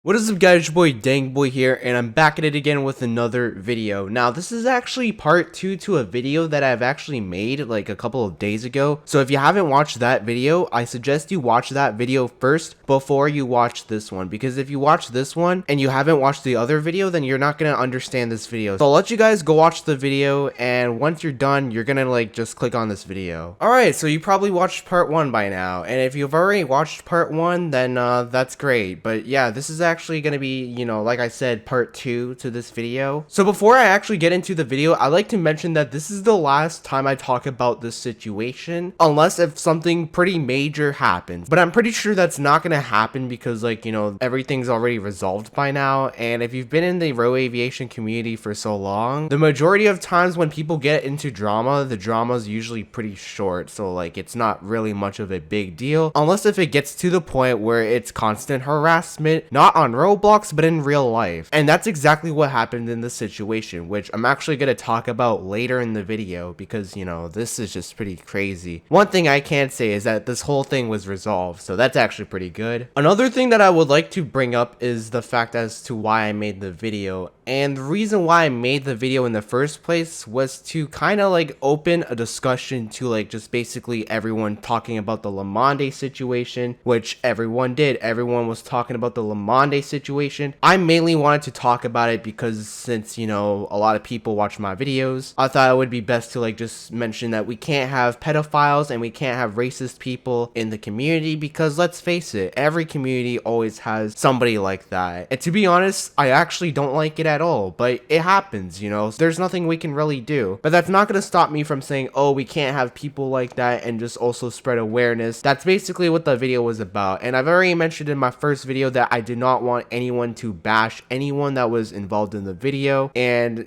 What is up, guys? Your boy Dangboy here, and I'm back at it again with another video. Now, this is actually part 2 to a video that I've actually made like a couple of days ago. So if you haven't watched that video, I suggest you watch that video first before you watch this one. Because if you watch this one and you haven't watched the other video, then you're not going to understand this video. So I'll let you guys go watch the video, and once you're done, you're going to like just click on this video. Alright, so you probably watched part 1 by now. And if you've already watched part 1, then that's great. But yeah, this is actually going to be, like I said, part 2 to this video. So before I actually get into the video, I like to mention that this is the last time I talk about this situation, unless if something pretty major happens. But I'm pretty sure that's not going to happen because, everything's already resolved by now. And if you've been in the row aviation community for so long, the majority of times when people get into drama, the drama is usually pretty short. So it's not really much of a big deal, unless if it gets to the point where it's constant harassment, not on Roblox, but in real life. And that's exactly what happened in this situation, which I'm actually going to talk about later in the video because, this is just pretty crazy. One thing I can say is that this whole thing was resolved, so that's actually pretty good. Another thing that I would like to bring up is the fact as to why I made the video. And the reason why I made the video in the first place was to kind of open a discussion to just basically everyone talking about the Lemonde situation, which everyone did. Everyone was talking about the Lemonde situation. I mainly wanted to talk about it because since, a lot of people watch my videos, I thought it would be best to just mention that we can't have pedophiles and we can't have racist people in the community because let's face it, every community always has somebody like that. And to be honest, I actually don't like it at all, but it happens, there's nothing we can really do. But that's not going to stop me from saying, oh, we can't have people like that and just also spread awareness. That's basically what the video was about. And I've already mentioned in my first video that I did not want anyone to bash anyone that was involved in the video. And,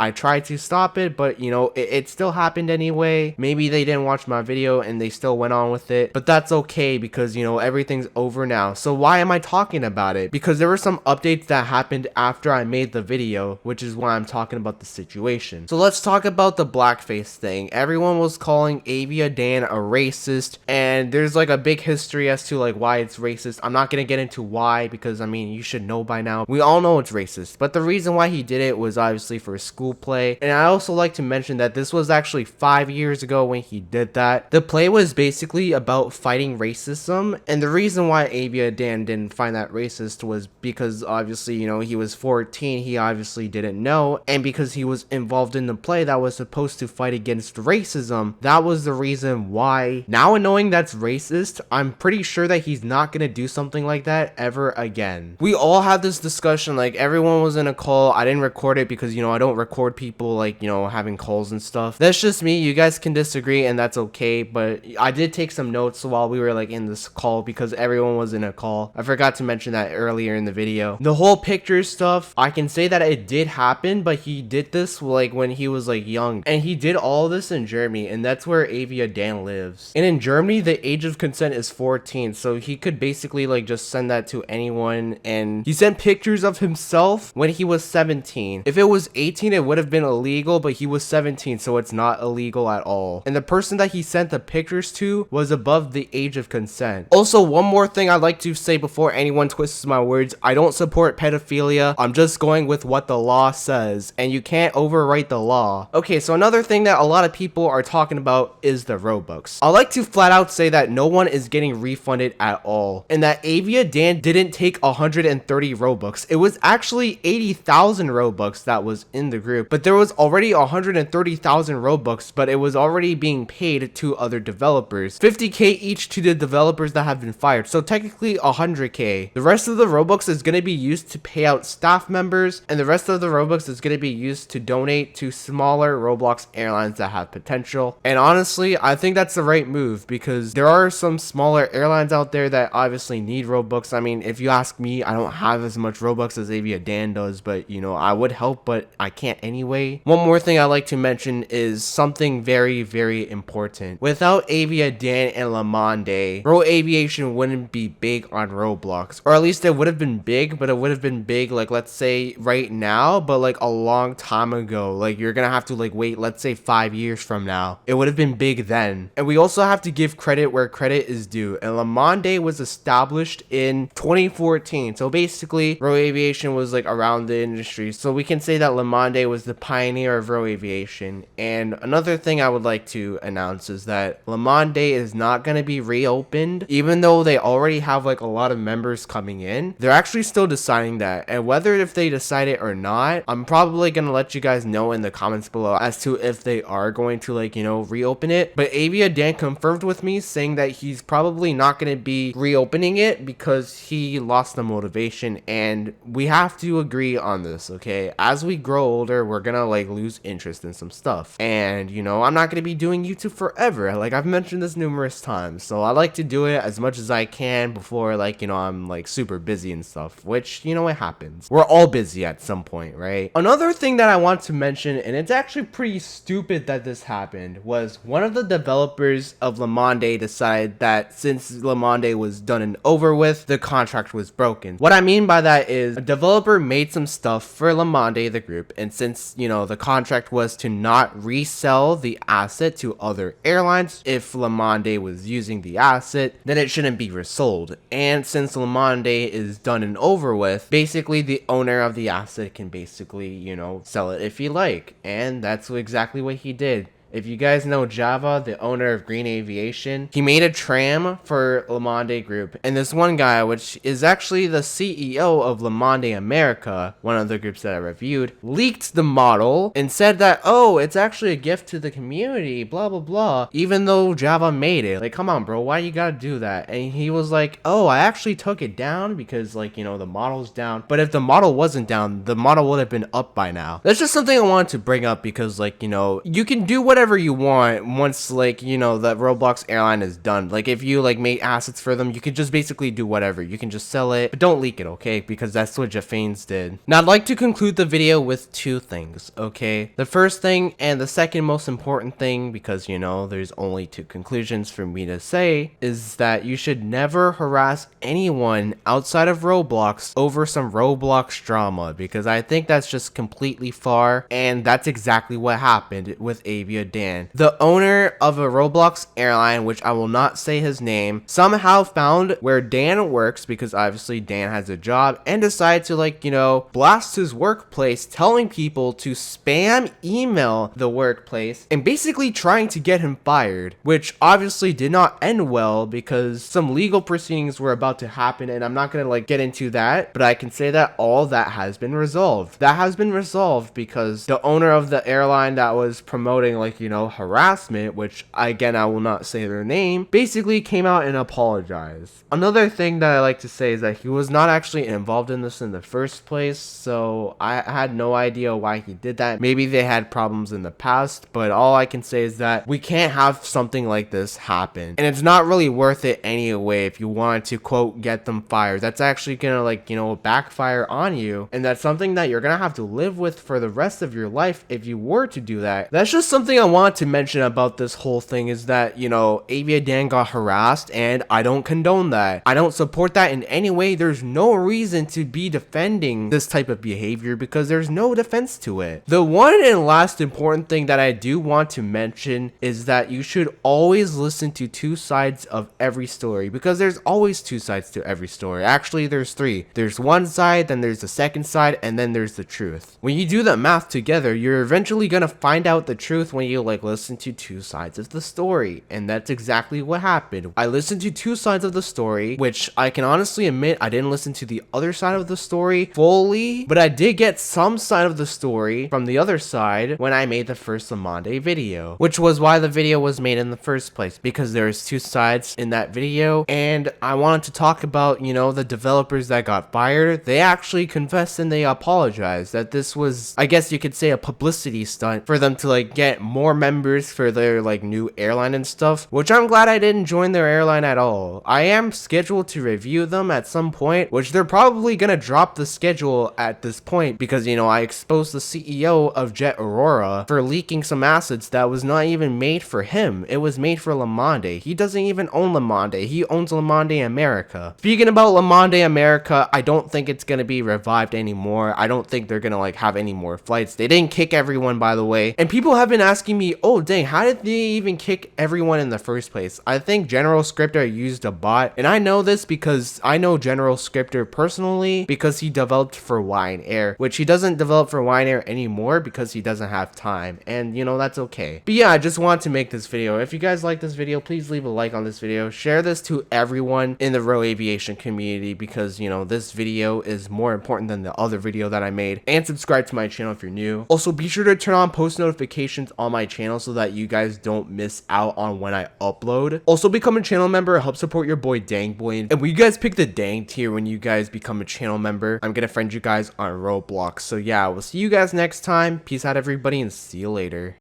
I tried to stop it, but, it still happened anyway. Maybe they didn't watch my video and they still went on with it, but that's okay because, everything's over now. So why am I talking about it? Because there were some updates that happened after I made the video, which is why I'm talking about the situation. So let's talk about the blackface thing. Everyone was calling Avia Dan a racist, and there's a big history as to why it's racist. I'm not gonna get into why because you should know by now. We all know it's racist, but the reason why he did it was obviously for school play. And I also like to mention that this was actually 5 years ago when he did that. The play was basically about fighting racism, and the reason why Avia Dan didn't find that racist was because obviously, he was 14, he obviously didn't know, and because he was involved in the play that was supposed to fight against racism, that was the reason why. Now knowing that's racist, I'm pretty sure that he's not gonna do something like that ever again. We all had this discussion, everyone was in a call. I didn't record it because, I don't record people having calls and stuff. That's just me. You guys can disagree and that's okay, but I did take some notes while we were in this call because everyone was in a call. I forgot to mention that earlier in the video. The whole picture stuff, I can say that it did happen, but he did this when he was young, and he did all this in Germany, and that's where Avia Dan lives. And in Germany, the age of consent is 14, so he could basically just send that to anyone. And he sent pictures of himself when he was 17. If it was 18, it would have been illegal, but he was 17, so it's not illegal at all. And the person that he sent the pictures to was above the age of consent. Also, one more thing I'd like to say before anyone twists my words, I don't support pedophilia. I'm just going with what the law says, and you can't overwrite the law. Okay, so another thing that a lot of people are talking about is the Robux. I like to flat out say that no one is getting refunded at all, and that Avia Dan didn't take 130 Robux. It was actually 80,000 Robux that was in the group, but there was already 130,000 Robux, but it was already being paid to other developers. 50k each to the developers that have been fired, so technically 100k. The rest of the Robux is going to be used to pay out staff members, and the rest of the Robux is going to be used to donate to smaller Roblox airlines that have potential. And honestly, I think that's the right move because there are some smaller airlines out there that obviously need Robux. If you ask me, I don't have as much Robux as Avia Dan does, but I would help, but I can't anyway. One more thing I like to mention is something very, very important. Without Avia Dan and Lemonde, row aviation wouldn't be big on Roblox, or at least it would have been big, but it would have been big let's say right now, but like a long time ago. Like you're gonna have to like wait, let's say 5 years from now. It would have been big then. And we also have to give credit where credit is due. And Lemonde was established in 2014. So basically, row aviation was like around the industry. So we can say that Lemonde was the pioneer of row aviation. And another thing I would like to announce is that Lemonde is not going to be reopened, even though they already have like a lot of members coming in. They're actually still deciding that, and whether if they decide it or not, I'm probably going to let you guys know in the comments below as to if they are going to like, you know, reopen it. But Avia Dan confirmed with me saying that he's probably not going to be reopening it because he lost the motivation, and we have to agree on this, okay? As we grow older, we're gonna like lose interest in some stuff, and you know, I'm not gonna be doing YouTube forever. Like I've mentioned this numerous times, so I like to do it as much as I can before, like, you know, I'm like super busy and stuff, which, you know, it happens. We're all busy at some point, right? Another thing that I want to mention, and it's actually pretty stupid that this happened, was one of the developers of Lemonde decided that since Lemonde was done and over with, the contract was broken. What I mean by that is a developer made some stuff for Lemonde, the group, and since, you know, the contract was to not resell the asset to other airlines if Lemonde was using the asset, then it shouldn't be resold. And since Lemonde is done and over with, basically the owner of the asset can basically, you know, sell it if he like. And that's exactly what he did. If you guys know Java, the owner of Green Aviation, he made a tram for Lemonde Group. And this one guy, which is actually the CEO of Lemonde America, one of the groups that I reviewed, leaked the model and said that, oh, it's actually a gift to the community, blah, blah, blah, even though Java made it. Like, come on, bro, why you gotta do that? And he was like, oh, I actually took it down because, like, you know, the model's down. But if the model wasn't down, the model would have been up by now. That's just something I wanted to bring up because, like, you know, you can do whatever you want once, like, you know, the Roblox airline is done. Like, if you like made assets for them, you can just basically do whatever. You can just sell it, but don't leak it, okay? Because that's what Jafanes did. Now, I'd like to conclude the video with two things, okay? The first thing and the second most important thing, because, you know, there's only two conclusions for me to say, is that you should never harass anyone outside of Roblox over some Roblox drama, because I think that's just completely far, and that's exactly what happened with Avia Dan. The owner of a Roblox airline, which I will not say his name, somehow found where Dan works, because obviously Dan has a job, and decided to, like, you know, blast his workplace, telling people to spam email the workplace and basically trying to get him fired, which obviously did not end well because some legal proceedings were about to happen, and I'm not gonna like get into that, but I can say that all that has been resolved. That has been resolved because the owner of the airline that was promoting, like, you know, harassment, which again I will not say their name, basically came out and apologized. Another thing that I like to say is that he was not actually involved in this in the first place, so I had no idea why he did that. Maybe they had problems in the past, but all I can say is that we can't have something like this happen, and it's not really worth it anyway if you want to, quote, get them fired. That's actually gonna, like, you know, backfire on you, and that's something that you're gonna have to live with for the rest of your life if you were to do that. That's just something I want to mention about this whole thing, is that, you know, Avia Dan got harassed, and I don't condone that. I don't support that in any way. There's no reason to be defending this type of behavior because there's no defense to it. The one and last important thing that I do want to mention is that you should always listen to two sides of every story, because there's always two sides to every story. Actually, there's three. There's one side, then there's the second side, and then there's the truth. When you do the math together, you're eventually gonna find out the truth when you, like, listen to two sides of the story, and that's exactly what happened. I listened to two sides of the story, which I can honestly admit I didn't listen to the other side of the story fully, but I did get some side of the story from the other side when I made the first Lemonde video, which was why the video was made in the first place, because there's two sides in that video. And I wanted to talk about, you know, the developers that got fired. They actually confessed and they apologized that this was, I guess you could say, a publicity stunt for them to, like, get more more members for their like new airline and stuff, which I'm glad I didn't join their airline at all. I am scheduled to review them at some point, which they're probably gonna drop the schedule at this point because, you know, I exposed the CEO of Jet Aurora for leaking some assets that was not even made for him. It was made for Lemonde. He doesn't even own Lemonde. He owns Lemonde America. Speaking about Lemonde America, I don't think it's gonna be revived anymore. I don't think they're gonna like have any more flights. They didn't kick everyone, by the way. And people have been asking me, oh dang, how did they even kick everyone in the first place? I think General Scripter used a bot, and I know this because I know General Scripter personally because he developed for Wine Air, which he doesn't develop for Wine Air anymore because he doesn't have time, and you know, that's okay. But yeah, I just want to make this video. If you guys like this video, please leave a like on this video, share this to everyone in the Row Aviation community because, you know, this video is more important than the other video that I made, and subscribe to my channel if you're new. Also, be sure to turn on post notifications on my channel so that you guys don't miss out on when I upload. Also, become a channel member, help support your boy Dang Boy, and when you guys pick the Dang tier when you guys become a channel member, I'm gonna friend you guys on Roblox. So yeah, we'll see you guys next time. Peace out everybody, and see you later.